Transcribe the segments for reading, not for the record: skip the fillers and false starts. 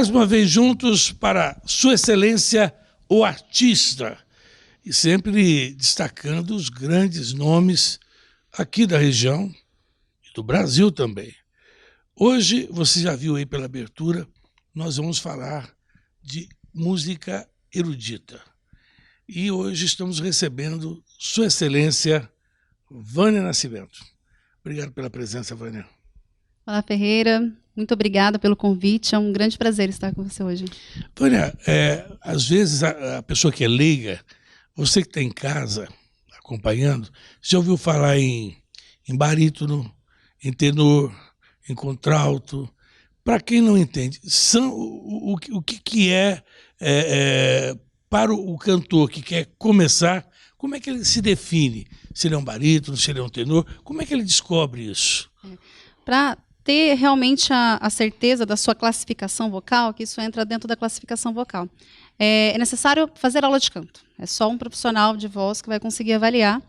Mais uma vez juntos para Sua Excelência, o Artista. E sempre destacando os grandes nomes aqui da região e do Brasil também. Hoje, você já viu aí pela abertura, nós vamos falar de música erudita. E hoje estamos recebendo Sua Excelência, Vânia Nascimento. Obrigado pela presença, Vânia. Olá, Ferreira. Muito obrigada pelo convite. É um grande prazer estar com você hoje. Vânia, às vezes a pessoa que é leiga, você que está em casa acompanhando, já ouviu falar em barítono, em tenor, em contralto? Para quem não entende, o que é para o cantor que quer começar, como é que ele se define? Se ele é um barítono, se ele é um tenor, como é que ele descobre isso? Para ter realmente a certeza da sua classificação vocal, que isso entra dentro da classificação vocal, é necessário fazer aula de canto. É só um profissional de voz que vai conseguir avaliar.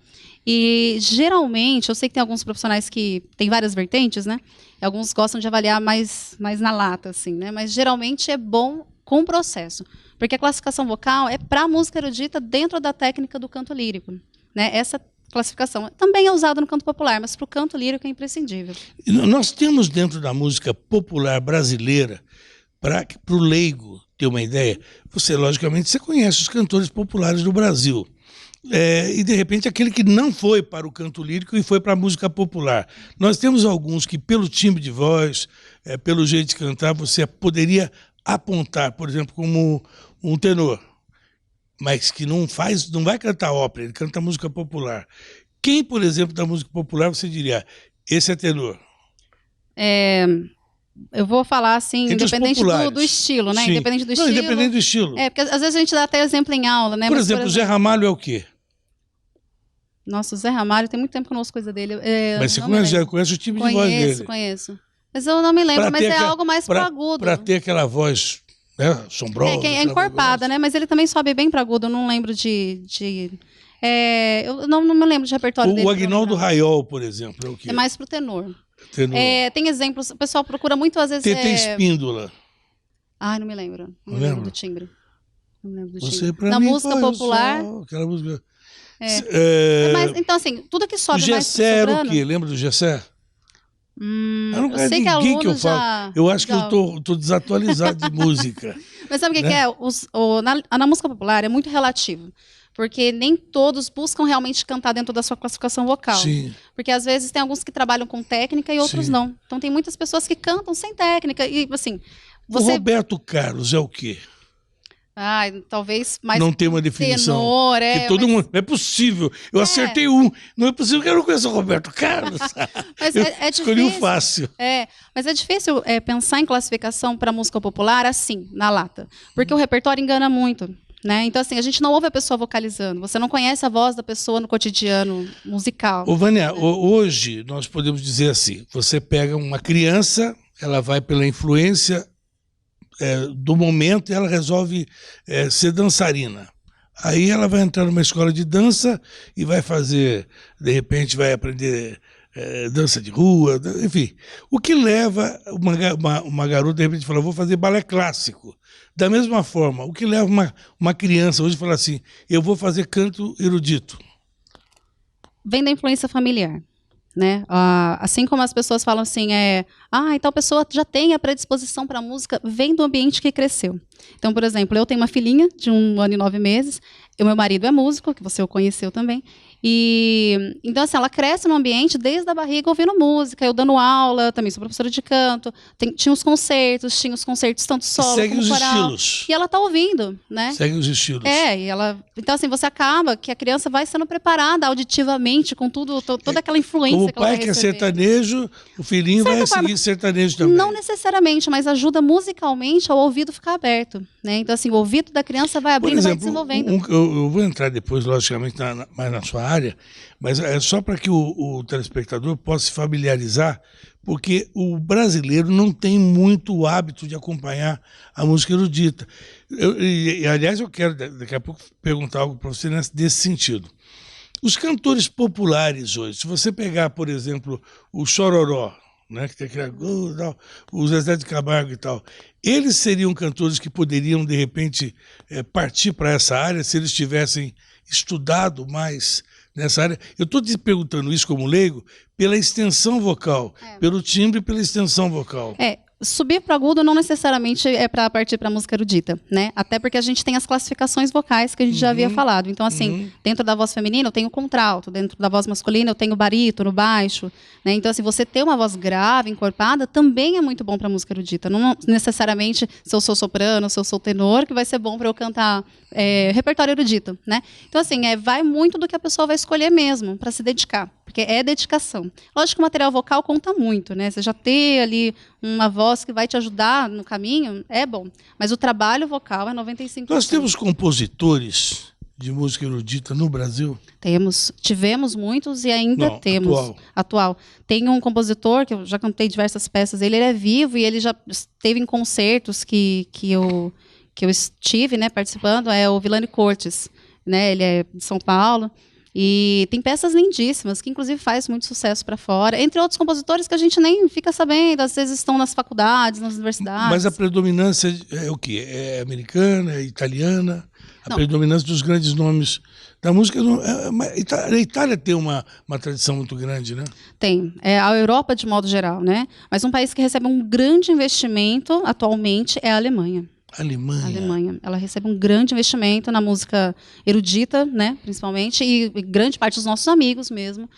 E, geralmente, eu sei que tem alguns profissionais que têm várias vertentes, né? E alguns gostam de avaliar mais na lata, assim, né? Mas, geralmente, é bom com o processo. Porque a classificação vocal é para a música erudita dentro da técnica do canto lírico, né? Essa classificação também é usada no canto popular, mas para o canto lírico é imprescindível. Nós temos dentro da música popular brasileira, para o leigo ter uma ideia, logicamente, você conhece os cantores populares do Brasil. E, de repente, aquele que não foi para o canto lírico e foi para a música popular. Nós temos alguns que, pelo timbre de voz, pelo jeito de cantar, você poderia apontar, por exemplo, como um tenor, mas que não vai cantar ópera, ele canta música popular. Quem, por exemplo, da música popular, você diria, esse é tenor? Eu vou falar assim, independente do estilo, né? Sim. Independente do estilo. Independente do estilo. Porque às vezes a gente dá até exemplo em aula, né? Por exemplo, o Zé Ramalho é o quê? Nossa, o Zé Ramalho, tem muito tempo que eu não ouço coisa dele. Mas você conhece o timbre de voz dele? Conheço. Mas eu não me lembro, mas é algo mais para agudo. Para ter aquela voz, né, assombrosa. É encorpada, né? Mas ele também sobe bem para agudo, eu não lembro eu não me lembro de repertório dele. O Aguinaldo Raiol, por exemplo, é o quê? É mais pro tenor. Tem exemplos, o pessoal procura muito, às vezes... TT Espíndola. Ai, não me lembro. Não me lembro do timbre. Não me lembro do Você, timbre. pra Na mim, música popular... Aquela música... Mas, então, assim, tudo que sobe o Gessé era o quê? Lembra do Gessé? Eu sei que aluno que eu falo. Eu acho que eu tô desatualizado de música. Mas sabe o que é? Na música popular é muito relativo. Porque nem todos buscam realmente cantar dentro da sua classificação vocal. Sim. Porque às vezes tem alguns que trabalham com técnica e outros não. Então tem muitas pessoas que cantam sem técnica. E assim, o Roberto Carlos é o quê? Talvez mais não tem uma definição. Tenor, todo mundo. Não é possível. Eu acertei um. Não é possível que eu não conheça o Roberto Carlos. Mas escolhi difícil. Um fácil. Mas é difícil pensar em classificação para música popular assim, na lata. Porque o repertório engana muito. Né? Então, assim, a gente não ouve a pessoa vocalizando. Você não conhece a voz da pessoa no cotidiano musical. Vânia, hoje nós podemos dizer assim, você pega uma criança, ela vai pela influência do momento e ela resolve ser dançarina. Aí ela vai entrar numa escola de dança e vai fazer, de repente vai aprender dança de rua, enfim. O que leva uma garota, de repente, a falar, vou fazer balé clássico. Da mesma forma, o que leva uma criança hoje a falar assim, eu vou fazer canto erudito? Vem da influência familiar. Né? Assim como as pessoas falam assim, tal pessoa já tem a predisposição para a música, vem do ambiente que cresceu. Então, por exemplo, eu tenho uma filhinha de 1 ano e 9 meses, meu marido é músico, que você o conheceu também, então assim, ela cresce no ambiente desde a barriga ouvindo música, eu dando aula, também sou professora de canto, tinha os concertos tanto solo segue como os coral, estilos. E ela está ouvindo, né? Segue os estilos. Então assim, você acaba que a criança vai sendo preparada auditivamente com toda aquela influência como que ela vai pai que é receber. sertanejo, o filhinho vai seguir sertanejo também. Não necessariamente, mas ajuda musicalmente ao ouvido ficar aberto, né? Então assim, o ouvido da criança vai abrindo, vai desenvolvendo. Eu vou entrar depois, logicamente, mais na sua área, mas é só para que o telespectador possa se familiarizar, porque o brasileiro não tem muito o hábito de acompanhar a música erudita. Aliás, eu quero daqui a pouco perguntar algo para você desse sentido. Os cantores populares hoje, se você pegar, por exemplo, o Chororó, né? Que tem aquele, tal, o Zezé de Camargo e tal. Eles seriam cantores que poderiam, de repente, partir para essa área se eles tivessem estudado mais nessa área. Eu estou te perguntando isso como leigo pela extensão vocal, pelo timbre e pela extensão vocal. Subir para agudo não necessariamente é para partir para música erudita, né? Até porque a gente tem as classificações vocais que a gente já havia falado. Então, assim, dentro da voz feminina eu tenho contralto, dentro da voz masculina eu tenho barítono, baixo, né? Então, assim, você ter uma voz grave, encorpada, também é muito bom para música erudita. Não necessariamente se eu sou soprano, se eu sou tenor, que vai ser bom para eu cantar repertório erudito, né? Então, assim, vai muito do que a pessoa vai escolher mesmo para se dedicar, porque é dedicação. Lógico que o material vocal conta muito, né? Você já ter ali uma voz que vai te ajudar no caminho é bom, mas o trabalho vocal é 95%. Nós temos compositores de música erudita no Brasil? Tivemos muitos e ainda temos. Atual. Tem um compositor que eu já cantei diversas peças dele, ele é vivo e ele já esteve em concertos que eu estive, né, participando, é o Vilani Cortes, né? Ele é de São Paulo. E tem peças lindíssimas, que inclusive faz muito sucesso para fora, entre outros compositores que a gente nem fica sabendo, às vezes estão nas faculdades, nas universidades. Mas a predominância é o quê? É americana, é italiana? A predominância dos grandes nomes da música... A Itália tem uma tradição muito grande, né? Tem. A Europa, de modo geral, né? Mas um país que recebe um grande investimento atualmente é a Alemanha. Alemanha. Ela recebe um grande investimento na música erudita, né, principalmente, e grande parte dos nossos amigos mesmo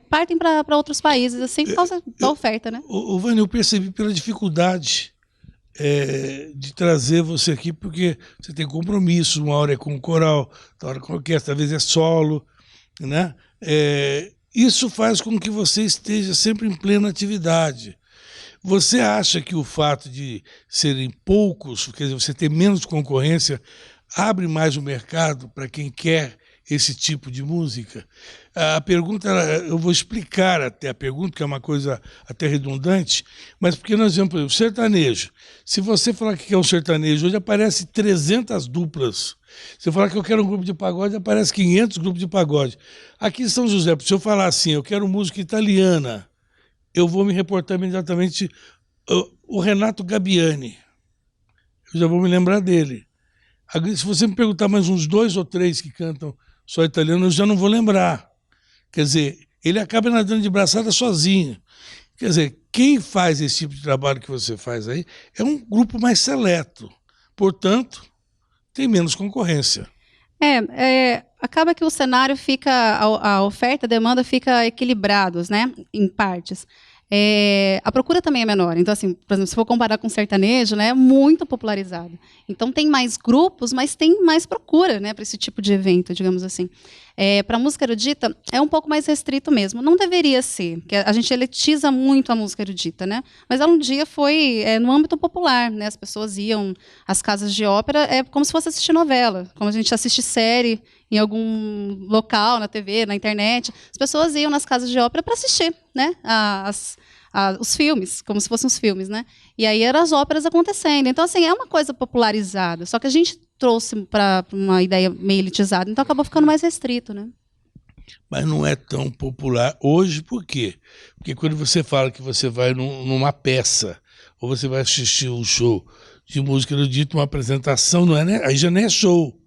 partem para outros países, assim, por causa da oferta, né? Vânia, eu percebi pela dificuldade de trazer você aqui, porque você tem compromisso, uma hora é com o coral, outra hora com a orquestra, às vezes é solo, né? Isso faz com que você esteja sempre em plena atividade. Você acha que o fato de serem poucos, quer dizer, você ter menos concorrência, abre mais o mercado para quem quer esse tipo de música? A pergunta, eu vou explicar até a pergunta, que é uma coisa até redundante, mas porque nós vemos, por exemplo, sertanejo. Se você falar que quer um sertanejo, hoje aparece 300 duplas. Se eu falar que eu quero um grupo de pagode, aparece 500 grupos de pagode. Aqui em São José, se eu falar assim, eu quero música italiana, eu vou me reportar imediatamente o Renato Gabbiani. Eu já vou me lembrar dele. Se você me perguntar mais uns 2 ou 3 que cantam só italiano, eu já não vou lembrar. Quer dizer, ele acaba nadando de braçada sozinho. Quer dizer, quem faz esse tipo de trabalho que você faz aí é um grupo mais seleto. Portanto, tem menos concorrência. Acaba que o cenário fica, a oferta e a demanda fica equilibrados, né, em partes. A procura também é menor. Então, assim, por exemplo, se for comparar com o sertanejo, né, é muito popularizado. Então, tem mais grupos, mas tem mais procura, né, para esse tipo de evento, digamos assim. Para a música erudita, é um pouco mais restrito mesmo. Não deveria ser, porque a gente elitiza muito a música erudita, né? Mas ela um dia foi no âmbito popular, né? As pessoas iam às casas de ópera, como se fosse assistir novela, como a gente assiste série em algum local, na TV, na internet. As pessoas iam nas casas de ópera para assistir, né, os filmes, como se fossem os filmes, né? E aí eram as óperas acontecendo. Então, assim, é uma coisa popularizada, só que a gente trouxe para uma ideia meio elitizada, então acabou ficando mais restrito, né? Mas não é tão popular hoje, por quê? Porque quando você fala que você vai numa peça, ou você vai assistir um show de música erudita, uma apresentação, não é, né? Aí já nem é show,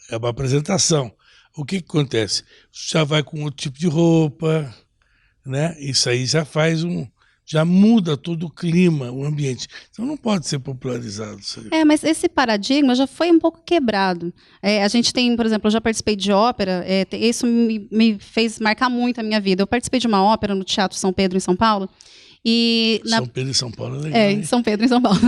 é uma apresentação. O que acontece? Você já vai com outro tipo de roupa, né? Isso aí já já muda todo o clima, o ambiente. Então não pode ser popularizado isso aí. Mas esse paradigma já foi um pouco quebrado. A gente tem, por exemplo, eu já participei de ópera, isso me fez marcar muito a minha vida. Eu participei de uma ópera no Teatro São Pedro, em São Paulo. São Pedro em São Paulo é legal. Em São Pedro, em São Paulo.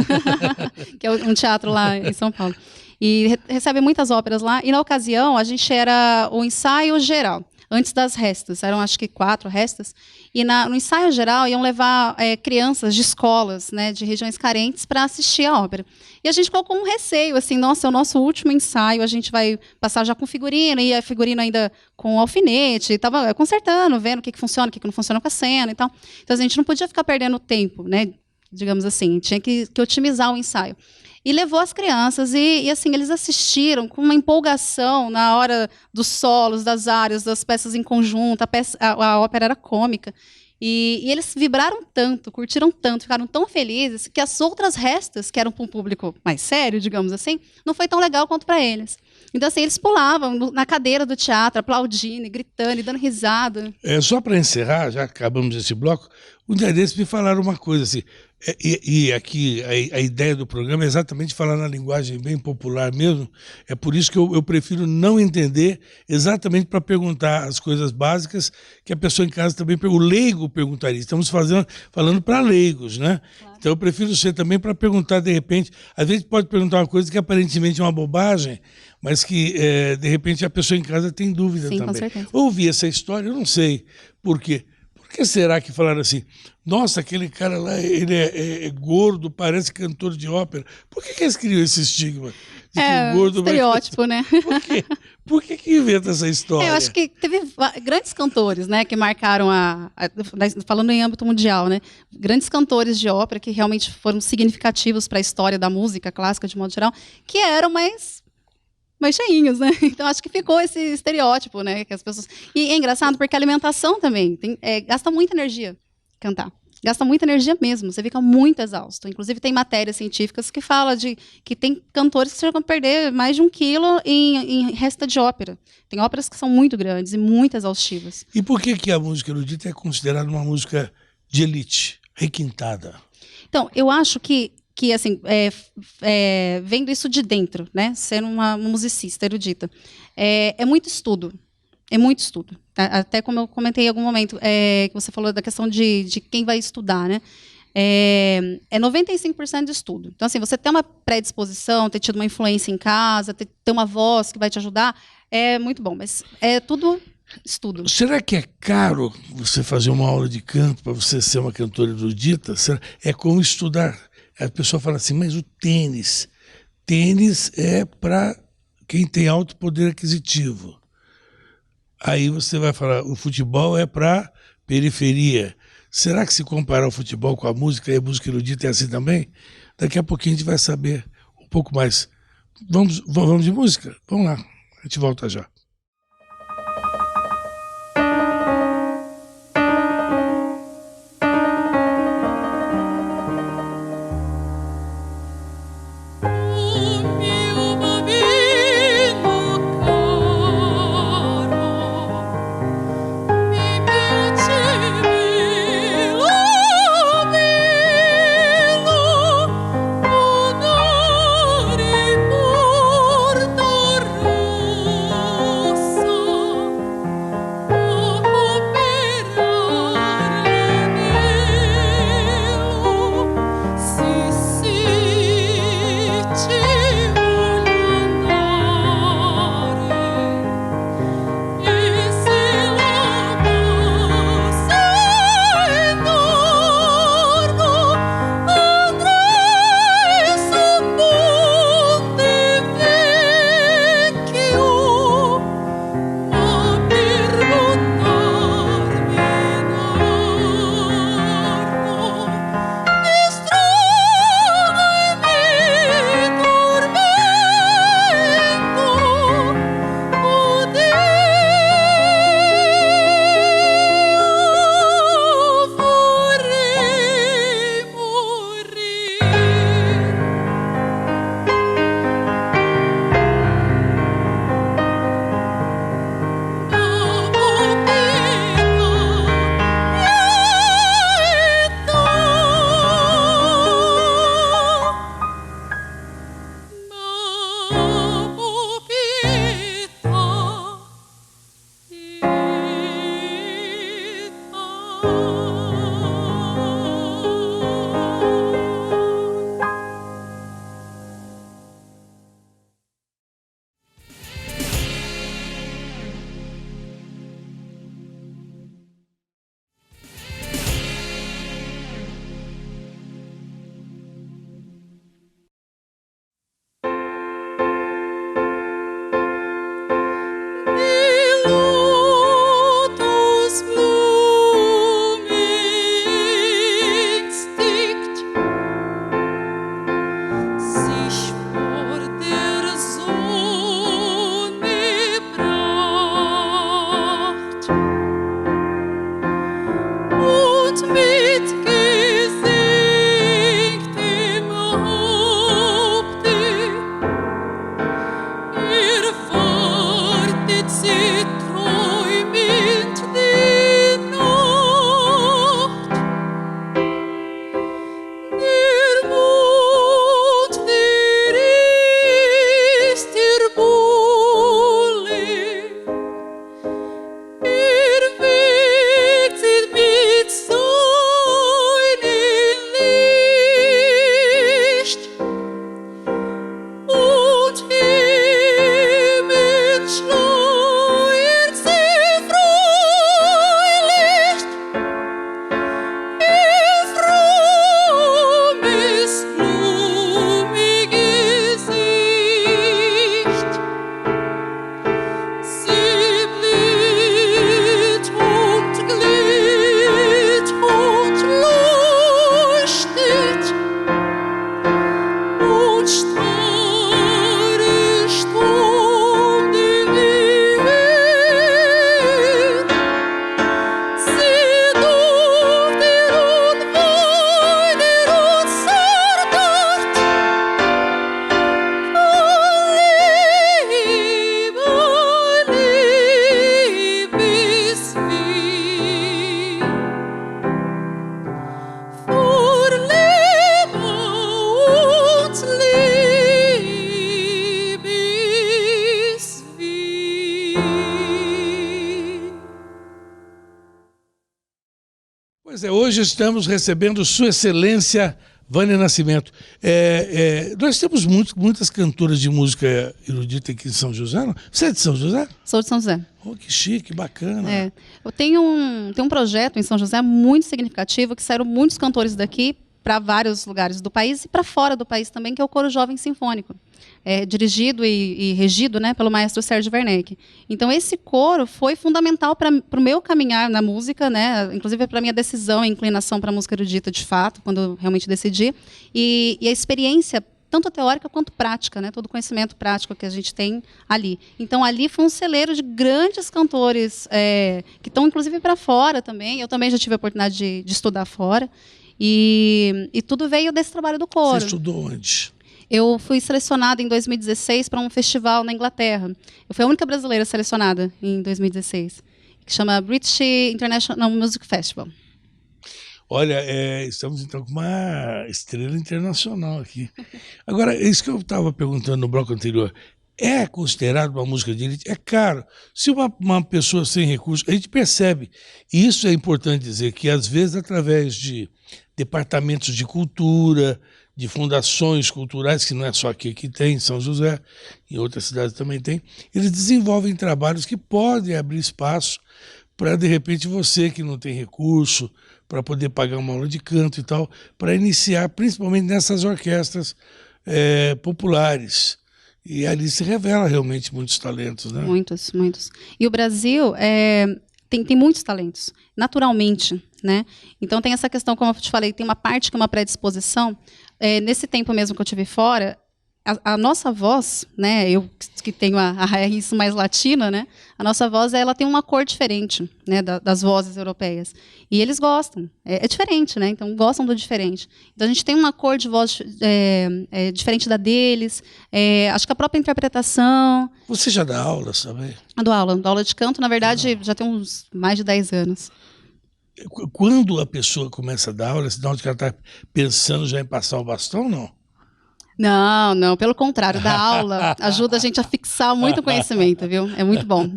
Que é um teatro lá em São Paulo. E recebe muitas óperas lá. E na ocasião, a gente era o ensaio geral. Antes das restas, eram acho que 4 restas, e no ensaio geral iam levar crianças de escolas, né, de regiões carentes para assistir a ópera. E a gente ficou com um receio, assim, nossa, é o nosso último ensaio, a gente vai passar já com figurino, e a figurino ainda com alfinete, estava consertando, vendo o que funciona, o que não funciona com a cena e tal. Então a gente não podia ficar perdendo tempo, né, digamos assim, tinha que otimizar o ensaio. E levou as crianças, e assim, eles assistiram com uma empolgação na hora dos solos, das áreas, das peças em conjunto, a ópera era cômica. E eles vibraram tanto, curtiram tanto, ficaram tão felizes que as outras restas, que eram para um público mais sério, digamos assim, não foi tão legal quanto para eles. Então, assim, eles pulavam na cadeira do teatro, aplaudindo, gritando e dando risada. Só para encerrar, já acabamos esse bloco, um dia desses me falaram uma coisa assim, e aqui a ideia do programa é exatamente falar na linguagem bem popular mesmo, é por isso que eu prefiro não entender, exatamente para perguntar as coisas básicas que a pessoa em casa também, o leigo perguntaria. Estamos falando para leigos, né? Claro. Então eu prefiro ser também para perguntar de repente, às vezes pode perguntar uma coisa que aparentemente é uma bobagem, mas que de repente a pessoa em casa tem dúvida. Sim, também. Com certeza. Ouvi essa história, eu não sei por quê. Por que será que falaram assim, nossa, aquele cara lá, ele é gordo, parece cantor de ópera? Por que eles criam esse estigma? De que o gordo estereótipo, né? Por quê? Por que inventa essa história? Eu acho que teve grandes cantores, né, que marcaram falando em âmbito mundial, né, grandes cantores de ópera que realmente foram significativos para a história da música clássica de modo geral, que eram mais cheinhos, né? Então acho que ficou esse estereótipo, né? Que as pessoas... E é engraçado porque a alimentação também gasta muita energia cantar. Gasta muita energia mesmo, você fica muito exausto. Inclusive tem matérias científicas que falam que tem cantores que chegam a perder mais de 1 quilo em resta de ópera. Tem óperas que são muito grandes e muito exaustivas. E por que a música erudita é considerada uma música de elite, requintada? Então, eu acho que assim, vendo isso de dentro, né, sendo uma musicista erudita, é muito estudo. É muito estudo. Até como eu comentei em algum momento, que você falou da questão de quem vai estudar, né? É 95% de estudo. Então, assim, você ter uma predisposição, ter tido uma influência em casa, ter uma voz que vai te ajudar, é muito bom, mas é tudo estudo. Será que é caro você fazer uma aula de canto para você ser uma cantora erudita? É como estudar. A pessoa fala assim, mas o tênis é para quem tem alto poder aquisitivo. Aí você vai falar, o futebol é para periferia. Será que se comparar o futebol com a música e a música erudita é assim também? Daqui a pouquinho a gente vai saber um pouco mais. Vamos de música? Vamos lá, a gente volta já. Pois é, hoje estamos recebendo Sua Excelência Vânia Nascimento. Nós temos muitas cantoras de música erudita aqui em São José, não? Você é de São José? Sou de São José. Oh, que chique, bacana. Eu tenho um projeto em São José muito significativo, que saíram muitos cantores daqui para vários lugares do país e para fora do país também, que é o Coro Jovem Sinfônico. Dirigido e regido, né, pelo maestro Sérgio Werneck. Então, esse coro foi fundamental para o meu caminhar na música, né, inclusive para a minha decisão e inclinação para a música erudita, de fato, quando eu realmente decidi. E a experiência, tanto teórica quanto prática, né, todo o conhecimento prático que a gente tem ali. Então, ali foi um celeiro de grandes cantores, que estão, inclusive, para fora também. Eu também já tive a oportunidade de estudar fora. E tudo veio desse trabalho do coro. Você estudou onde? Eu fui selecionada em 2016 para um festival na Inglaterra. Eu fui a única brasileira selecionada em 2016, que chama British International Music Festival. Olha, estamos então com uma estrela internacional aqui. Agora, isso que eu estava perguntando no bloco anterior, é considerado uma música de elite? É caro. Se uma pessoa sem recursos, a gente percebe, e isso é importante dizer, que às vezes através de departamentos de cultura, de fundações culturais, que não é só aqui que tem, em São José, em outras cidades também tem, eles desenvolvem trabalhos que podem abrir espaço para, de repente, você que não tem recurso, para poder pagar uma aula de canto e tal, para iniciar, principalmente nessas orquestras populares. E ali se revela realmente muitos talentos, né? Muitos, muitos. E o Brasil tem muitos talentos, naturalmente, né? Então tem essa questão, como eu te falei, tem uma parte que é uma predisposição. Nesse tempo mesmo que eu tive fora, a nossa voz, né? Eu que tenho a raiz mais latina, né? A nossa voz, ela tem uma cor diferente, né? Das vozes europeias. E eles gostam. É diferente, né? Então gostam do diferente. Então a gente tem uma cor de voz diferente da deles. Acho que a própria interpretação. Você já dá aula, sabe? Dou aula de canto, na verdade, já tem uns mais de 10 anos. Quando a pessoa começa a dar aula, é sinal de que ela está pensando já em passar o bastão, não? Não, pelo contrário, dar aula ajuda a gente a fixar muito conhecimento, viu? É muito bom.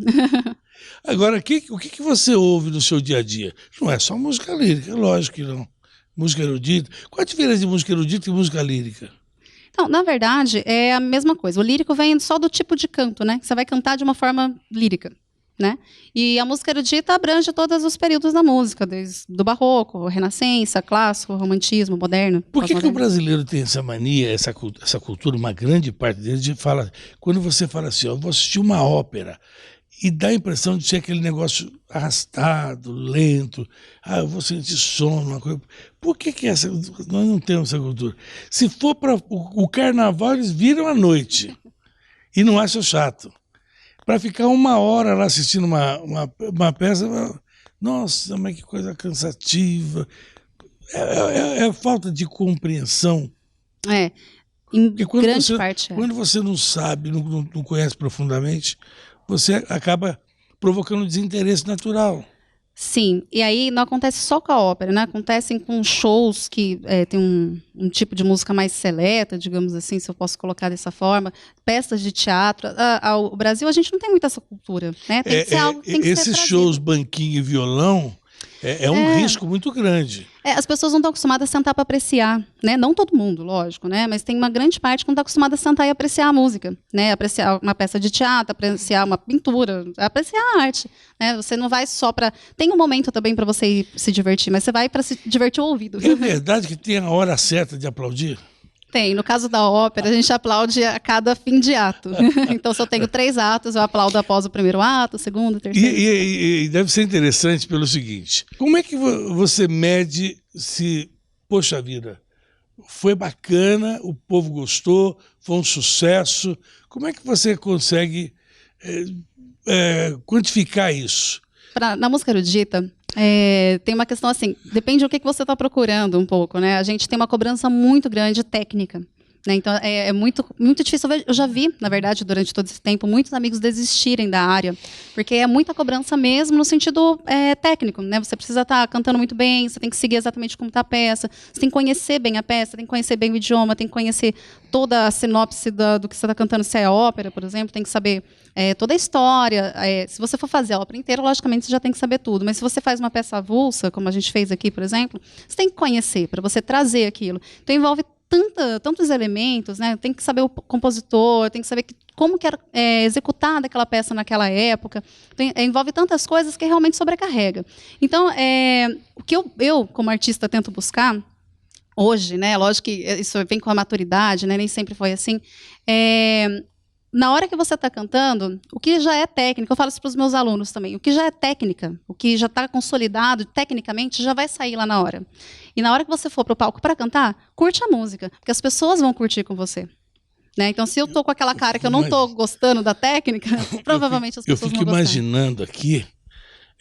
Agora, o que você ouve no seu dia a dia? Não é só música lírica, lógico que não. Música erudita. Qual a diferença de música erudita e música lírica? Então, na verdade, é a mesma coisa. O lírico vem só do tipo de canto, né? Você vai cantar de uma forma lírica, né? E a música erudita abrange todos os períodos da música, desde do barroco, renascença, clássico, romantismo, moderno. Por que o brasileiro tem essa mania, essa cultura, uma grande parte deles, quando você fala assim, eu vou assistir uma ópera, e dá a impressão de ser aquele negócio arrastado, lento, eu vou sentir sono, uma coisa. Por que nós não temos essa cultura? Se for para o carnaval, eles viram à noite e não acham chato. Para ficar uma hora lá assistindo uma peça, nossa, mas que coisa cansativa. É falta de compreensão. Em grande parte. Quando você não sabe, não conhece profundamente, você acaba provocando desinteresse natural. Sim, e aí não acontece só com a ópera, né? Acontecem com shows que tem um tipo de música mais seleta, digamos assim, se eu posso colocar dessa forma, peças de teatro. O Brasil, a gente não tem muito essa cultura, né? Tem que ser algo que tem que ser esses shows banquinho e violão um risco muito grande. As pessoas não estão acostumadas a sentar para apreciar, né? Não todo mundo, lógico, né? Mas tem uma grande parte que não está acostumada a sentar e apreciar a música, né? Apreciar uma peça de teatro, apreciar uma pintura, apreciar a arte, né? Você não vai só para... Tem um momento também para você ir se divertir, mas você vai para se divertir o ouvido. É verdade que tem a hora certa de aplaudir? Tem. No caso da ópera, a gente aplaude a cada fim de ato. Então, se eu tenho 3 atos, eu aplaudo após o primeiro ato, o segundo, o terceiro. E deve ser interessante pelo seguinte, como é que você mede se, poxa vida, foi bacana, o povo gostou, foi um sucesso, como é que você consegue quantificar isso? Na música erudita, tem uma questão assim, depende do que você está procurando um pouco, né? A gente tem uma cobrança muito grande técnica, né? Então, é muito, muito difícil. Eu já vi, na verdade, durante todo esse tempo, muitos amigos desistirem da área, porque é muita cobrança mesmo no sentido técnico, né? Você precisa estar cantando muito bem, você tem que seguir exatamente como está a peça, você tem que conhecer bem a peça, tem que conhecer bem o idioma, tem que conhecer toda a sinopse do que você está cantando, se é ópera, por exemplo, tem que saber toda a história. Se você for fazer a ópera inteira, logicamente, você já tem que saber tudo, mas se você faz uma peça avulsa, como a gente fez aqui, por exemplo, você tem que conhecer para você trazer aquilo. Então, envolve tantos elementos, né? Tem que saber o compositor, tem que saber como que era executada aquela peça naquela época. Envolve tantas coisas que realmente sobrecarrega. Então, o que eu, como artista, tento buscar hoje, né? Lógico que isso vem com a maturidade, né? Nem sempre foi assim. Na hora que você está cantando, o que já é técnica, eu falo isso para os meus alunos também, o que já é técnica, o que já está consolidado tecnicamente, já vai sair lá na hora. E na hora que você for para o palco para cantar, curte a música, porque as pessoas vão curtir com você. Né? Então, se eu estou com aquela cara que eu não estou gostando da técnica, provavelmente as pessoas vão gostar. Eu fico imaginando aqui,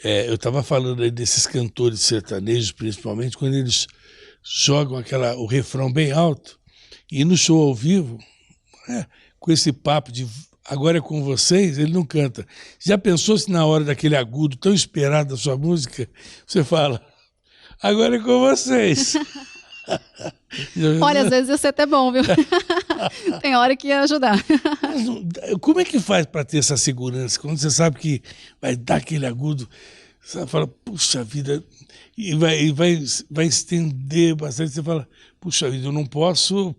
eu estava falando aí desses cantores sertanejos, principalmente, quando eles jogam o refrão bem alto, e no show ao vivo, com esse papo de agora é com vocês, ele não canta. Já pensou se na hora daquele agudo tão esperado da sua música, você fala, agora é com vocês. Olha, às vezes ia ser até bom, viu? Tem hora que ia ajudar. Mas como é que faz para ter essa segurança? Quando você sabe que vai dar aquele agudo, você fala, puxa vida, e vai estender bastante, você fala, puxa vida, eu não posso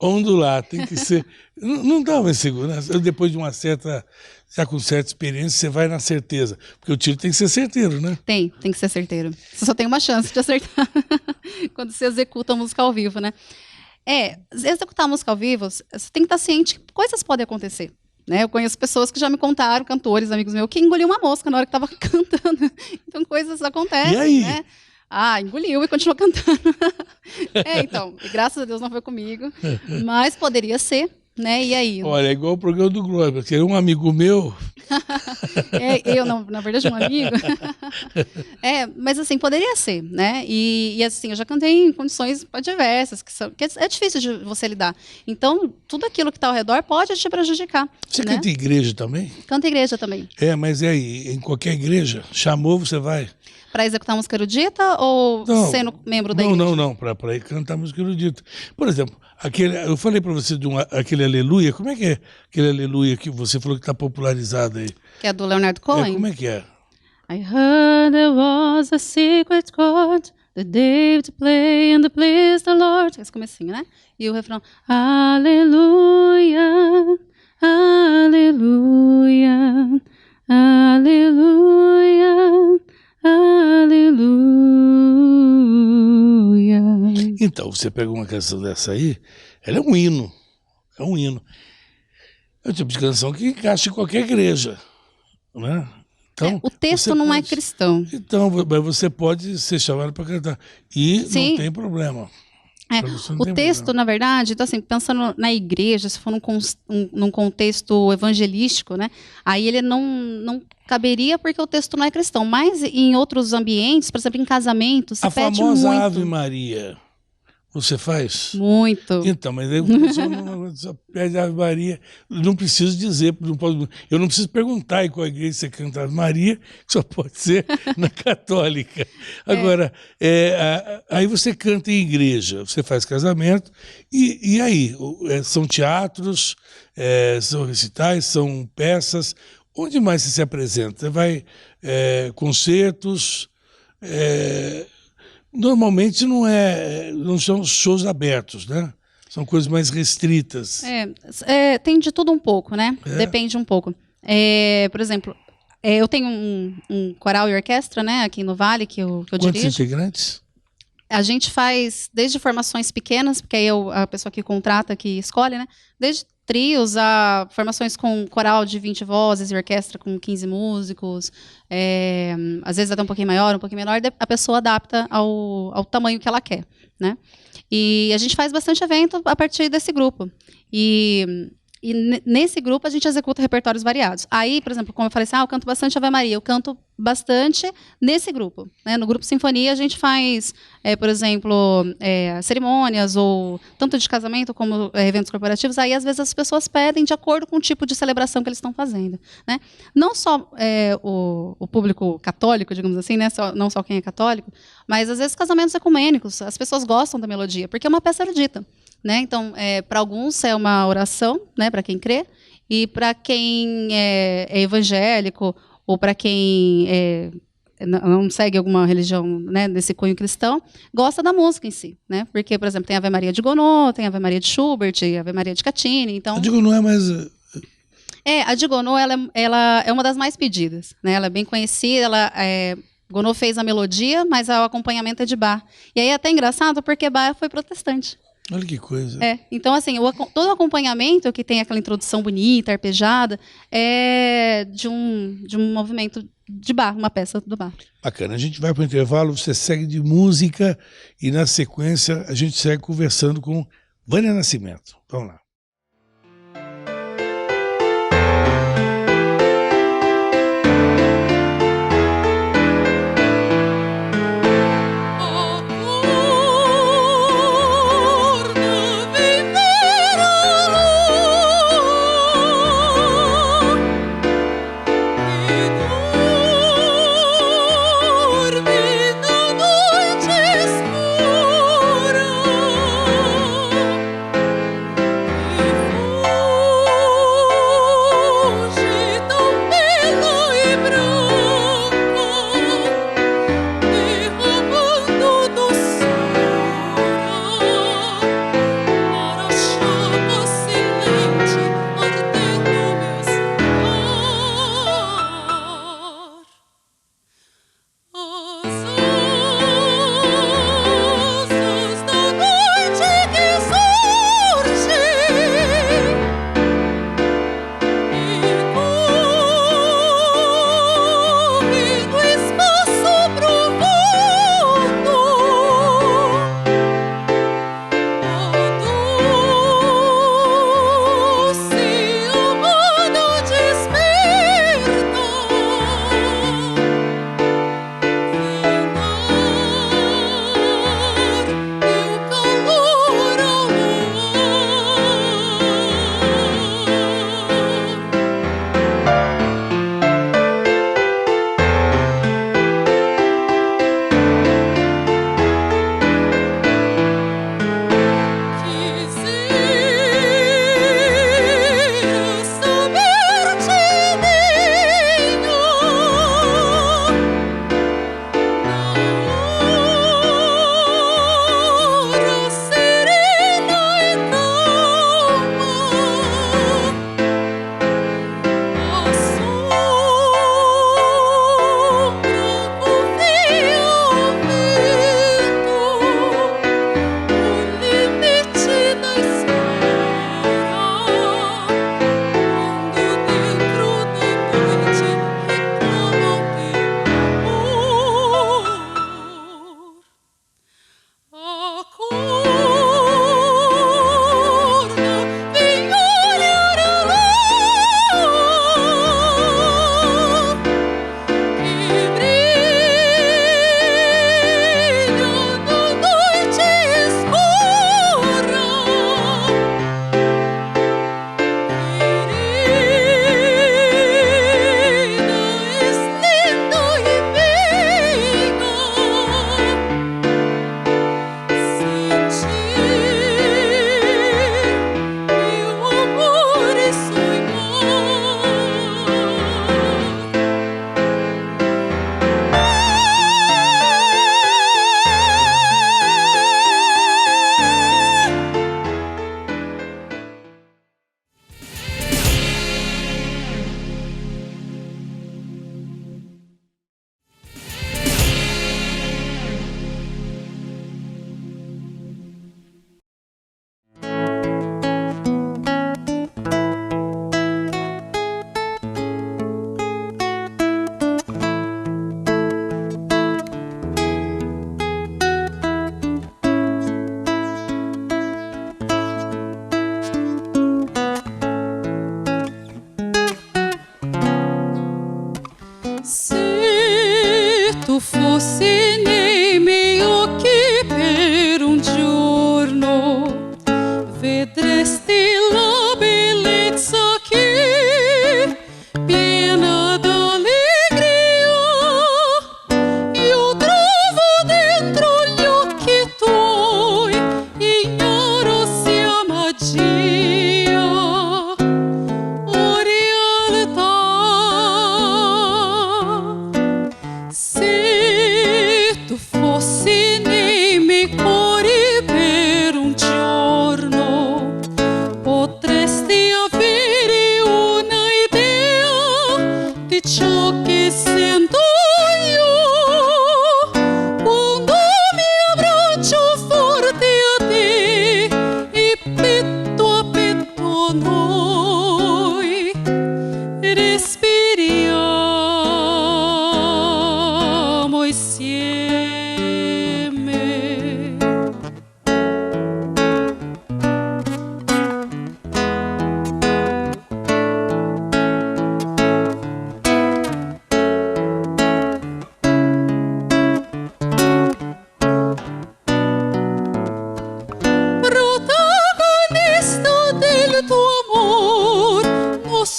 ondular, tem que ser... Não dá uma insegurança. Depois de uma certa... Já com certa experiência, você vai na certeza. Porque o tiro tem que ser certeiro, né? Tem que ser certeiro. Você só tem uma chance de acertar quando você executa a música ao vivo, né? Executar a música ao vivo, você tem que estar ciente que coisas podem acontecer. Né? Eu conheço pessoas que já me contaram, cantores, amigos meus, que engoliu uma mosca na hora que estava cantando. Então, coisas acontecem, e aí? Né? Engoliu e continuou cantando. Então, graças a Deus não foi comigo, mas poderia ser, né? E aí? Olha, é igual o programa do Glória, que era um amigo meu. Eu, não, na verdade, um amigo. Mas assim, poderia ser, né? E assim, eu já cantei em condições adversas, que é difícil de você lidar. Então, tudo aquilo que está ao redor pode te prejudicar. Você né? canta em igreja também? Canta em igreja também. Mas é aí, em qualquer igreja, chamou, você vai? Para executar música erudita ou sendo membro da igreja? Não, para ir cantar música erudita. Por exemplo, eu falei para você de aquele Aleluia, como é que é aquele Aleluia que você falou que está popularizado aí? Que é do Leonard Cohen? Como é que é? I heard there was a secret chord that David play and pleased the Lord. Esse comecinho, né? E o refrão, Aleluia, Aleluia, Aleluia, Aleluia. Então, você pega uma canção dessa aí, ela é um hino. É um hino. É o tipo de canção que encaixa em qualquer igreja. Né? Então, o texto não é cristão. Então, você pode ser chamado para cantar. E Sim. não tem problema. O texto, na verdade, então, assim, pensando na igreja, se for num contexto evangelístico, né, aí ele não caberia porque o texto não é cristão. Mas em outros ambientes, por exemplo, em casamentos, se pede muito. A famosa Ave Maria, você faz? Muito. Então, mas aí só pede Ave Maria, não preciso dizer, eu não preciso perguntar em qual igreja você canta Ave Maria, que só pode ser na católica. Agora, aí você canta em igreja, você faz casamento, e aí? São teatros, são recitais, são peças, onde mais você se apresenta? Você vai concertos... Normalmente não são shows abertos, né? São coisas mais restritas. Tem de tudo um pouco, né? Depende um pouco. Por exemplo, eu tenho um coral e orquestra, né? Aqui no Vale, que eu dirijo. Quantos integrantes? A gente faz desde formações pequenas, porque aí a pessoa que contrata, que escolhe, né? Desde trios a formações com coral de 20 vozes e orquestra com 15 músicos, às vezes até um pouquinho maior, um pouquinho menor, a pessoa adapta ao tamanho que ela quer, né? E a gente faz bastante evento a partir desse grupo. E nesse grupo a gente executa repertórios variados. Aí, por exemplo, como eu falei assim, eu canto bastante Ave Maria, eu canto bastante nesse grupo, né? No grupo Sinfonia a gente faz, por exemplo, cerimônias ou tanto de casamento como eventos corporativos. Aí às vezes as pessoas pedem de acordo com o tipo de celebração que eles estão fazendo, né? Não só o público católico, digamos assim, né? Não só quem é católico, mas às vezes casamentos ecumênicos. As pessoas gostam da melodia porque é uma peça erudita, né? Então, para alguns é uma oração, né? Para quem crê, e para quem é evangélico ou para quem não segue alguma religião, né, desse cunho cristão, gosta da música em si, né? Porque, por exemplo, tem a Ave Maria de Gounod, tem a Ave Maria de Schubert, a Ave Maria de Caccini, então... A de Gounod é mais... a de Gounod, ela é uma das mais pedidas, né? Ela é bem conhecida, Gounod fez a melodia, mas o acompanhamento é de Bach. E aí é até engraçado, porque Bach foi protestante. Olha que coisa. Então, assim, todo o acompanhamento que tem aquela introdução bonita, arpejada, é de um movimento de Bach, uma peça do Bach. Bacana. A gente vai para o intervalo, você segue de música e, na sequência, a gente segue conversando com Vânia Nascimento. Vamos lá. Escura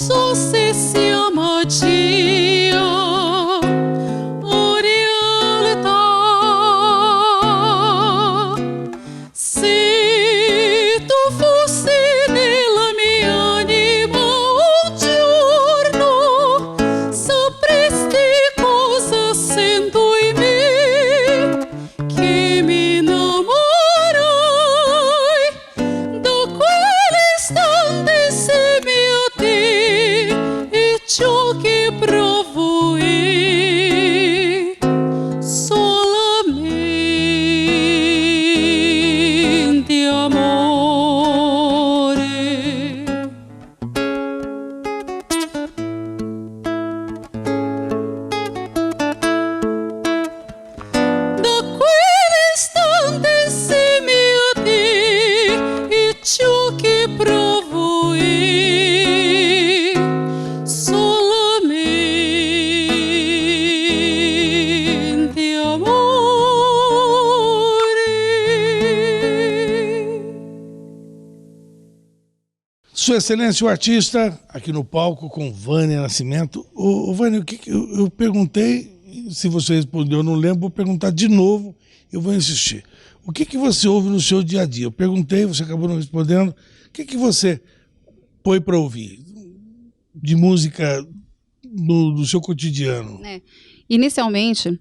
so se siamo Dio, realtà. Se tu fossi nella mia anima un giorno, sapresti cosa sento in me, che mi innamorai da quell'istante insieme a te, e ciò che provo è solamente amore. Da quell'istante insieme a te, e ciò che provo è solamente amore. Sua Excelência, o artista, aqui no palco com Vânia Nascimento. Ô, Vânia, eu perguntei, se você respondeu, eu não lembro, vou perguntar de novo, eu vou insistir. O que você ouve no seu dia a dia? Eu perguntei, você acabou não respondendo. O que você põe para ouvir de música no seu cotidiano? Inicialmente,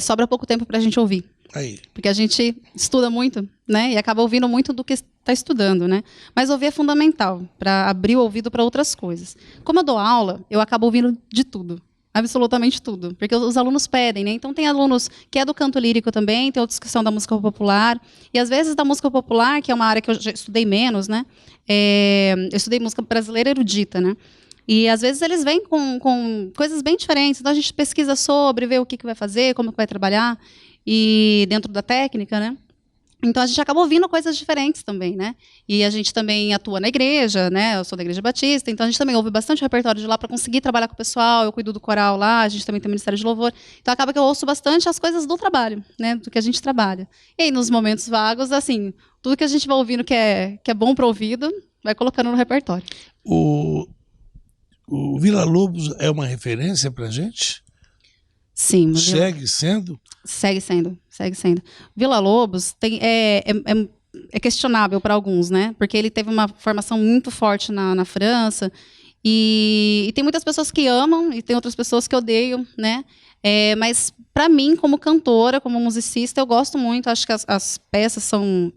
sobra pouco tempo para a gente ouvir. Aí. Porque a gente estuda muito, né? E acaba ouvindo muito do que está estudando, né? Mas ouvir é fundamental para abrir o ouvido para outras coisas. Como eu dou aula, eu acabo ouvindo de tudo. Absolutamente tudo. Porque os alunos pedem, né? Então tem alunos que é do canto lírico também, tem outros que são da música popular. E às vezes da música popular, que é uma área que eu já estudei menos, né? Eu estudei música brasileira erudita, né? E às vezes eles vêm com coisas bem diferentes. Então a gente pesquisa sobre, vê o que vai fazer, como que vai trabalhar, e dentro da técnica, né? Então a gente acaba ouvindo coisas diferentes também, né? E a gente também atua na igreja, né? Eu sou da Igreja Batista, então a gente também ouve bastante repertório de lá para conseguir trabalhar com o pessoal. Eu cuido do coral lá, a gente também tem o Ministério de Louvor. Então acaba que eu ouço bastante as coisas do trabalho, né? Do que a gente trabalha. E aí nos momentos vagos, assim, tudo que a gente vai ouvindo que é bom para o ouvido, vai colocando no repertório. O Villa Lobos é uma referência para a gente? Sim. Segue sendo? Segue sendo. Villa Lobos é questionável para alguns, né? Porque ele teve uma formação muito forte na França, e tem muitas pessoas que amam e tem outras pessoas que odeiam, né? Mas para mim, como cantora, como musicista, eu gosto muito. Acho que as peças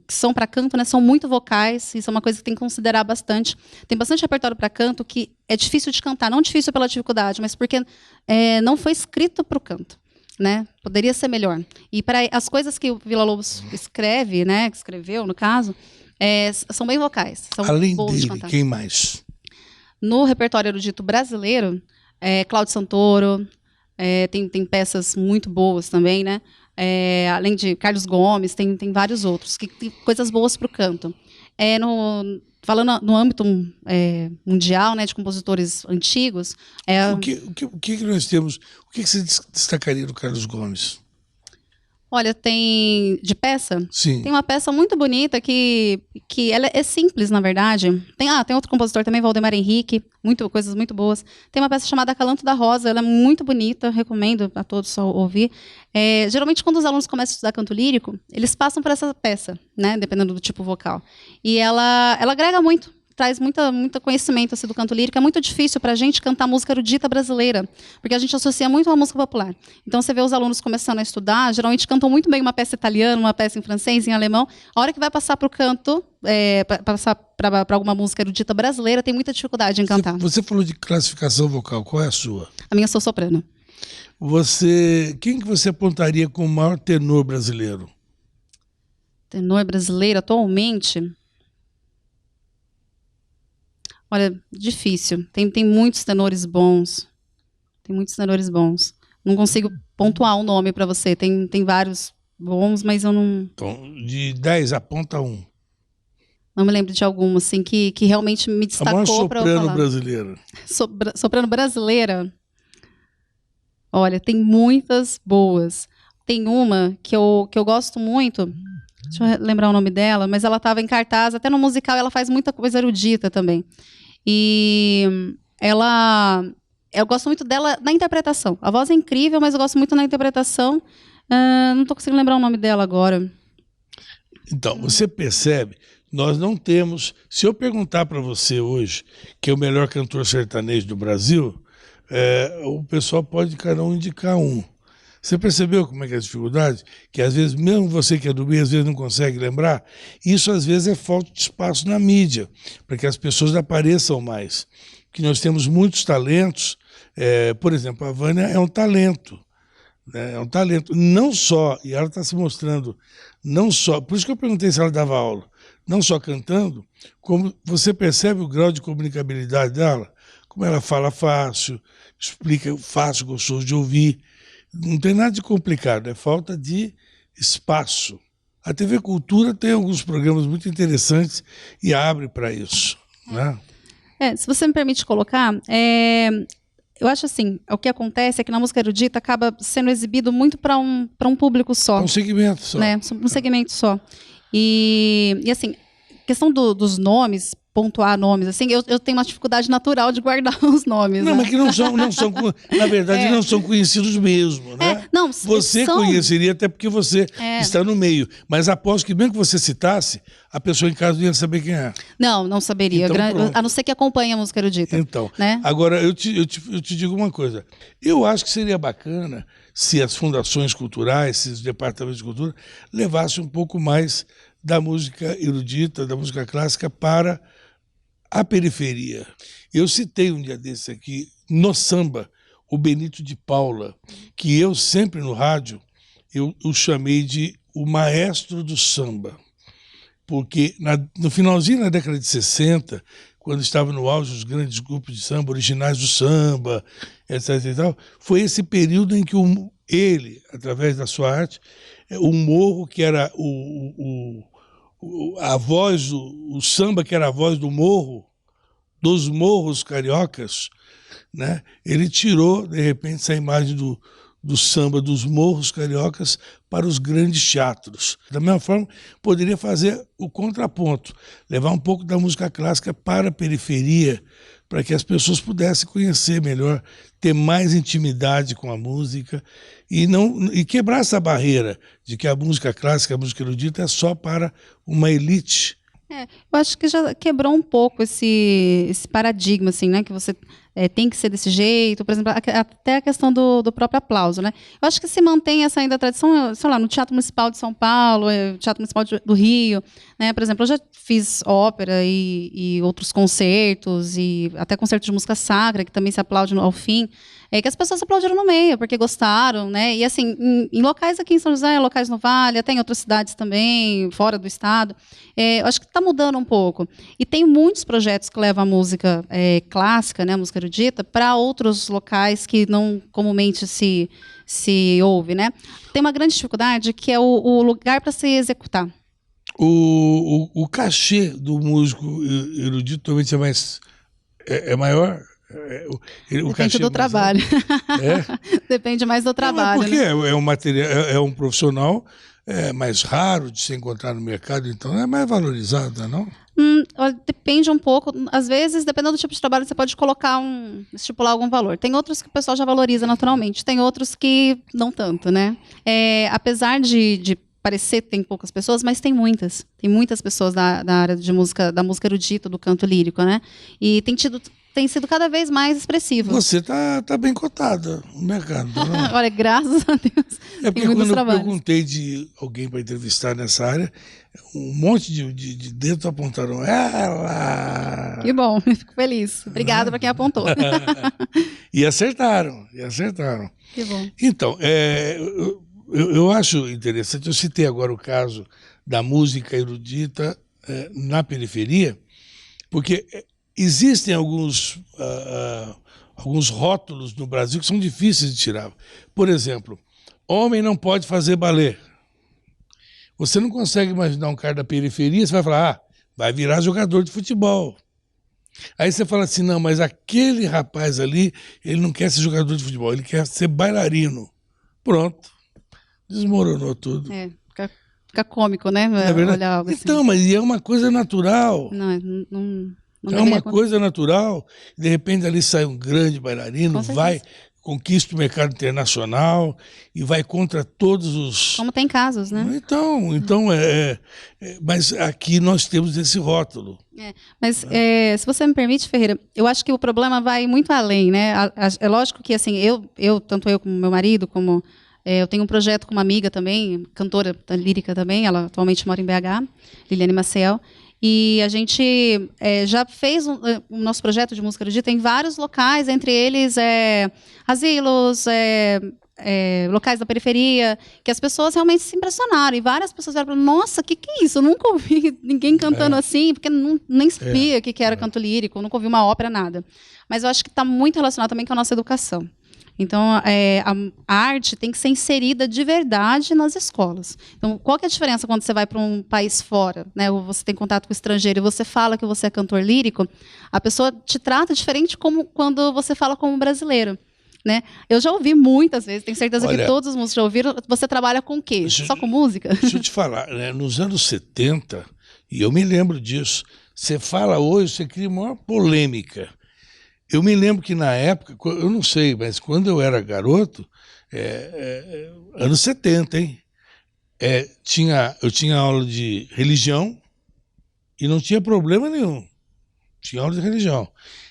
que são para canto, né, são muito vocais. Isso é uma coisa que tem que considerar bastante. Tem bastante repertório para canto que é difícil de cantar, não difícil pela dificuldade, mas porque não foi escrito para o canto, né? Poderia ser melhor. E para as coisas que o Villa Lobos escreve, né, que escreveu no caso, são bem vocais. São além boas dele, de cantar. quem mais? No repertório erudito brasileiro, Cláudio Santoro. Tem peças muito boas também, né? Além de Carlos Gomes, tem vários outros, que tem coisas boas para o canto. Falando no âmbito mundial, né, de compositores antigos... O que nós temos? O que você destacaria do Carlos Gomes? Olha, tem de peça? Sim. Tem uma peça muito bonita que ela é simples, na verdade. Tem outro compositor também, Valdemar Henrique, coisas muito boas. Tem uma peça chamada Acalanto da Rosa, ela é muito bonita, recomendo a todos só ouvir. Geralmente, quando os alunos começam a estudar canto lírico, eles passam por essa peça, né, dependendo do tipo vocal. E ela agrega muito. Traz muito conhecimento assim, do canto lírico. É muito difícil para a gente cantar música erudita brasileira, porque a gente associa muito à música popular. Então, você vê os alunos começando a estudar, geralmente cantam muito bem uma peça italiana, uma peça em francês, em alemão. A hora que vai passar para o canto, passar para alguma música erudita brasileira, tem muita dificuldade em cantar. Você falou de classificação vocal, qual é a sua? A minha, sou soprano. Quem que você apontaria como o maior tenor brasileiro? Tenor brasileiro, atualmente... Olha, difícil. Tem muitos tenores bons. Não consigo pontuar um nome para você. Tem vários bons, mas eu não... Então, de 10, aponta um. Não me lembro de algum, assim, que realmente me destacou para eu falar. A maior soprano brasileira. Soprano brasileira? Olha, tem muitas boas. Tem uma que eu gosto muito... Deixa eu lembrar o nome dela, mas ela estava em cartaz, até no musical ela faz muita coisa erudita também. E Eu gosto muito dela na interpretação. A voz é incrível, mas eu gosto muito na interpretação. Não estou conseguindo lembrar o nome dela agora. Então, você percebe, nós não temos... Se eu perguntar para você hoje quem é o melhor cantor sertanejo do Brasil, o pessoal pode cada um indicar um. Você percebeu como é que é a dificuldade? Que às vezes, mesmo você que é do meio, às vezes não consegue lembrar. Isso às vezes é falta de espaço na mídia, para que as pessoas apareçam mais. Que nós temos muitos talentos. Por exemplo, a Vânia é um talento. Né? É um talento. Não só, e ela está se mostrando, não só, por isso que eu perguntei se ela dava aula, não só cantando, como você percebe o grau de comunicabilidade dela, como ela fala fácil, explica fácil, gostoso de ouvir. Não tem nada de complicado, é falta de espaço. A TV Cultura tem alguns programas muito interessantes e abre para isso. Né? Se você me permite colocar, eu acho assim, o que acontece é que na música erudita acaba sendo exibido muito para um público só. Um segmento só. Né? Um segmento só. E assim, questão dos nomes, pontuar nomes, assim, eu tenho uma dificuldade natural de guardar os nomes. Não, né? mas que não são na verdade, não são conhecidos mesmo, né? Não, você conheceria até porque você está no meio, mas aposto que mesmo que você citasse, a pessoa em casa não ia saber quem é. Não saberia, Então, a não ser que acompanhe a música erudita. Então, né? Agora, eu te digo uma coisa, eu acho que seria bacana se as fundações culturais, se os departamentos de cultura, levassem um pouco mais da música erudita, da música clássica para a periferia. Eu citei um dia desse aqui, no samba, o Benito de Paula, que eu sempre no rádio, eu o chamei de o maestro do samba. Porque no finalzinho da década de 60, quando estava no auge os grandes grupos de samba, originais do samba, etc. e tal, foi esse período em que ele, através da sua arte, o morro, que era a voz, o samba que era a voz do morro, dos morros cariocas, né? Ele tirou, de repente, essa imagem do samba dos morros cariocas para os grandes teatros. Da mesma forma, poderia fazer o contraponto, levar um pouco da música clássica para a periferia, para que as pessoas pudessem conhecer melhor, ter mais intimidade com a música e quebrar essa barreira de que a música clássica, a música erudita é só para uma elite. Eu acho que já quebrou um pouco esse paradigma, assim, né? Que você tem que ser desse jeito. Por exemplo, até a questão do próprio aplauso, né? Eu acho que se mantém essa ainda tradição, sei lá, no Teatro Municipal de São Paulo, Teatro Municipal do Rio, né? Por exemplo, eu já fiz ópera e outros concertos, e até concerto de música sacra, que também se aplaude ao fim. Que as pessoas aplaudiram no meio, porque gostaram, né? E assim, em locais aqui em São José, locais no Vale, até em outras cidades também, fora do estado, eu acho que está mudando um pouco. E tem muitos projetos que levam a música clássica, né, a música erudita, para outros locais que não comumente se ouve, né? Tem uma grande dificuldade que é o lugar para se executar. O cachê do músico erudito também é maior? Depende do trabalho. Depende mais do trabalho. Porque né? é um material, é um profissional mais raro de se encontrar no mercado, então é mais valorizado, não? Depende um pouco. Às vezes, dependendo do tipo de trabalho, você pode estipular algum valor. Tem outros que o pessoal já valoriza naturalmente, tem outros que não tanto, né? Apesar de parecer que tem poucas pessoas, mas tem muitas. Tem muitas pessoas da área de música, da música erudita, do canto lírico, né? E tem sido cada vez mais expressivo. Você tá bem cotada no mercado. Não? Olha, graças a Deus. É porque quando eu perguntei de alguém para entrevistar nessa área, um monte de dedos apontaram ela. Que bom, fico feliz. Obrigada para quem apontou. E acertaram. Que bom. Então, eu acho interessante, eu citei agora o caso da música erudita na periferia, porque existem alguns rótulos no Brasil que são difíceis de tirar. Por exemplo, homem não pode fazer balé. Você não consegue imaginar um cara da periferia, você vai falar, vai virar jogador de futebol. Aí você fala assim, não, mas aquele rapaz ali, ele não quer ser jogador de futebol, ele quer ser bailarino. Pronto. Desmoronou tudo. Fica cômico, né? É verdade? Olhar algo assim. Então, mas é uma coisa natural. Não Não É deveria uma acontecer. coisa natural, de repente ali sai um grande bailarino, Com certeza. vai, conquista o mercado internacional e vai contra todos os... Como tem casos, né? Então mas aqui nós temos esse rótulo. Mas se você me permite, Ferreira, eu acho que o problema vai muito além, né? É lógico que assim, tanto eu como meu marido, como eu tenho um projeto com uma amiga também, cantora lírica também, ela atualmente mora em BH, Liliane Maciel, e a gente já fez o nosso projeto de música erudita em vários locais, entre eles asilos, locais da periferia, que as pessoas realmente se impressionaram. E várias pessoas falaram, nossa, o que é isso? Eu nunca ouvi ninguém cantando assim, porque nem sabia o que era canto lírico, nunca ouvi uma ópera, nada. Mas eu acho que está muito relacionado também com a nossa educação. Então, a arte tem que ser inserida de verdade nas escolas. Então, qual que é a diferença quando você vai para um país fora, né, ou você tem contato com o estrangeiro e você fala que você é cantor lírico, a pessoa te trata diferente como quando você fala como brasileiro. Né? Eu já ouvi muitas vezes, tenho certeza que todos os músicos já ouviram. Você trabalha com o quê? Só com música? Deixa eu te falar, né, nos anos 70, e eu me lembro disso, você fala hoje, você cria uma polêmica. Eu me lembro que na época, eu não sei, mas quando eu era garoto, anos 70, hein? Eu tinha aula de religião e não tinha problema nenhum. Tinha aula de religião.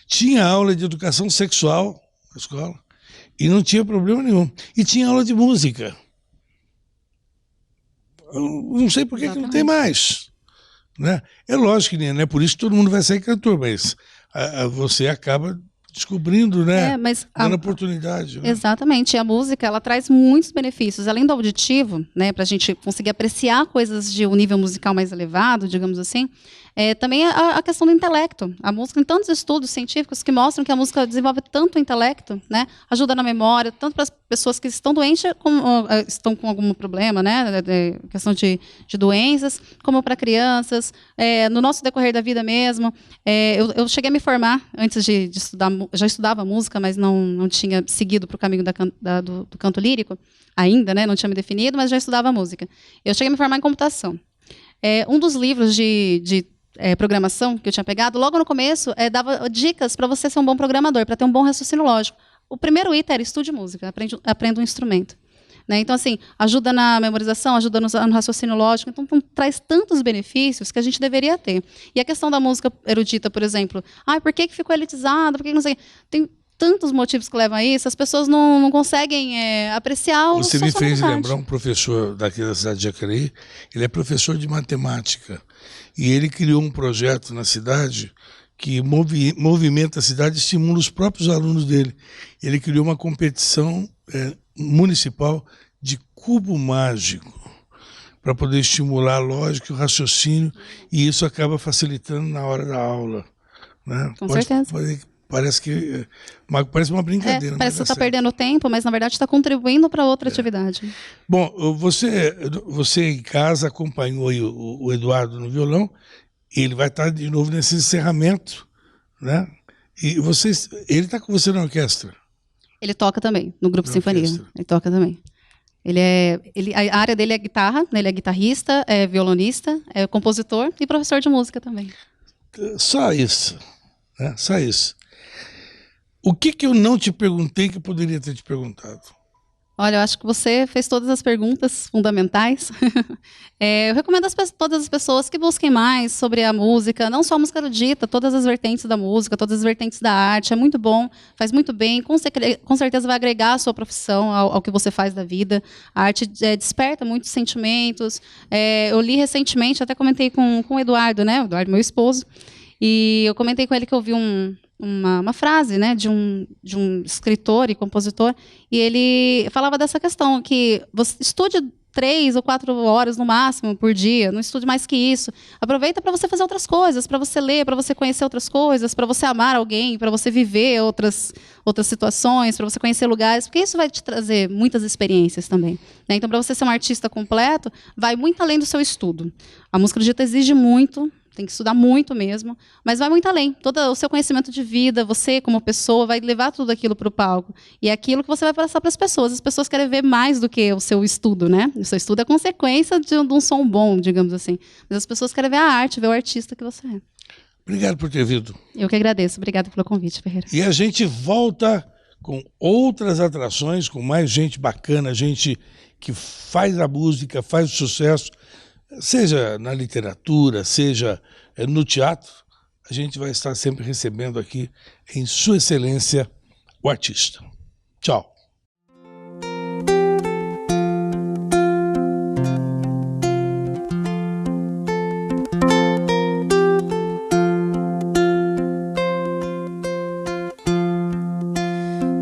Tinha aula de educação sexual na escola e não tinha problema nenhum. E tinha aula de música. Eu não sei por que não tem mais. Né? É lógico que não é por isso que todo mundo vai sair cantor, mas você acaba descobrindo, né? Dando oportunidade. Né? Exatamente. E a música, ela traz muitos benefícios. Além do auditivo, né, para a gente conseguir apreciar coisas de um nível musical mais elevado, digamos assim, também a questão do intelecto. A música, tem tantos estudos científicos que mostram que a música desenvolve tanto o intelecto, né, ajuda na memória, tanto para as pessoas que estão doentes, como estão com algum problema, né, questão de doenças, como para crianças, no nosso decorrer da vida mesmo. Eu cheguei a me formar antes de estudar, já estudava música, mas não tinha seguido para o caminho do canto lírico ainda, né, não tinha me definido, mas já estudava música. Eu cheguei a me formar em computação. Um dos livros de programação que eu tinha pegado, logo no começo, dava dicas para você ser um bom programador, para ter um bom raciocínio lógico. O primeiro item era estude música, aprenda um instrumento. Né? Então, assim, ajuda na memorização, ajuda no raciocínio lógico, então traz tantos benefícios que a gente deveria ter. E a questão da música erudita, por exemplo, por que ficou elitizada, por que não sei... Tem tantos motivos que levam a isso, as pessoas não conseguem apreciar o Você me fez lembrar um professor daqui da cidade de Jacareí, ele é professor de matemática, e ele criou um projeto na cidade que movimenta a cidade e estimula os próprios alunos dele. Ele criou uma competição municipal de cubo mágico, para poder estimular a lógica e o raciocínio, e isso acaba facilitando na hora da aula. Né? Com certeza. Parece uma brincadeira. Parece que você está perdendo tempo, mas na verdade está contribuindo para outra atividade. Bom, você em casa acompanhou aí o Eduardo no violão, e ele vai estar de novo nesse encerramento, né? E ele está com você na orquestra? Ele toca também, no grupo Sinfonia. Ele toca também. A área dele é guitarra, né? Ele é guitarrista, é violonista, é compositor e professor de música também. Só isso. Né? Só isso. O que eu não te perguntei que eu poderia ter te perguntado? Olha, eu acho que você fez todas as perguntas fundamentais. Eu recomendo todas as pessoas que busquem mais sobre a música, não só a música erudita, todas as vertentes da música, todas as vertentes da arte. É muito bom, faz muito bem, com certeza vai agregar a sua profissão ao que você faz da vida. A arte desperta muitos sentimentos. Eu li recentemente, até comentei com o Eduardo, né? O Eduardo, meu esposo, e eu comentei com ele que eu vi uma frase, né, de um escritor e compositor, e ele falava dessa questão, que você estude 3 ou 4 horas no máximo por dia, não estude mais que isso. Aproveita para você fazer outras coisas, para você ler, para você conhecer outras coisas, para você amar alguém, para você viver outras situações, para você conhecer lugares, porque isso vai te trazer muitas experiências também. Né? Então, para você ser um artista completo, vai muito além do seu estudo. A música erudita exige muito, tem que estudar muito mesmo, mas vai muito além. Todo o seu conhecimento de vida, você como pessoa, vai levar tudo aquilo para o palco. E é aquilo que você vai passar para as pessoas. As pessoas querem ver mais do que o seu estudo, né? O seu estudo é consequência de um som bom, digamos assim. Mas as pessoas querem ver a arte, ver o artista que você é. Obrigado por ter vindo. Eu que agradeço. Obrigada pelo convite, Ferreira. E a gente volta com outras atrações, com mais gente bacana, gente que faz a música, faz o sucesso, seja na literatura, seja no teatro. A gente vai estar sempre recebendo aqui, em Sua Excelência, o artista. Tchau.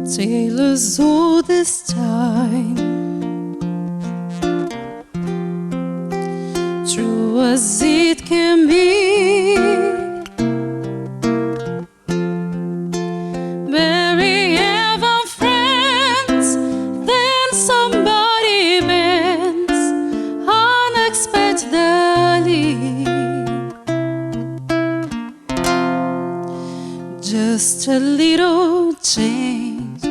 Sailors all this time, true as it can be, bury ever friends, then somebody bends unexpectedly. Just a little change,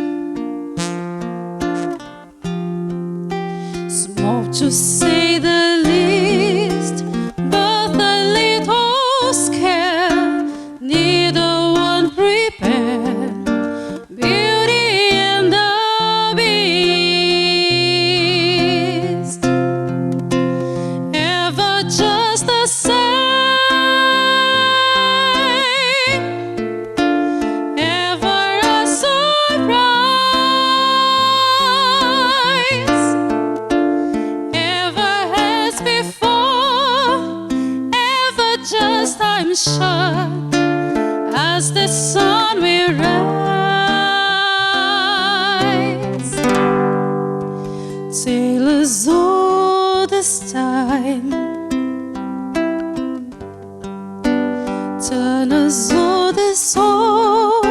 small to say the least, but a little scared, neither one prepared. Beauty and the Beast, ever just the same, ever a surprise, ever as before, ever just I'm sure, as the sun will rise. Sailors all this time, turners all this song,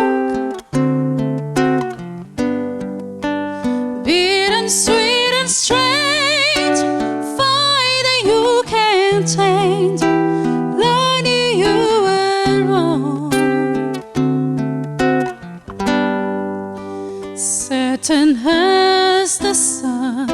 beaten, sweet and strange, finding you can't change, learning you were wrong, certain as the sun,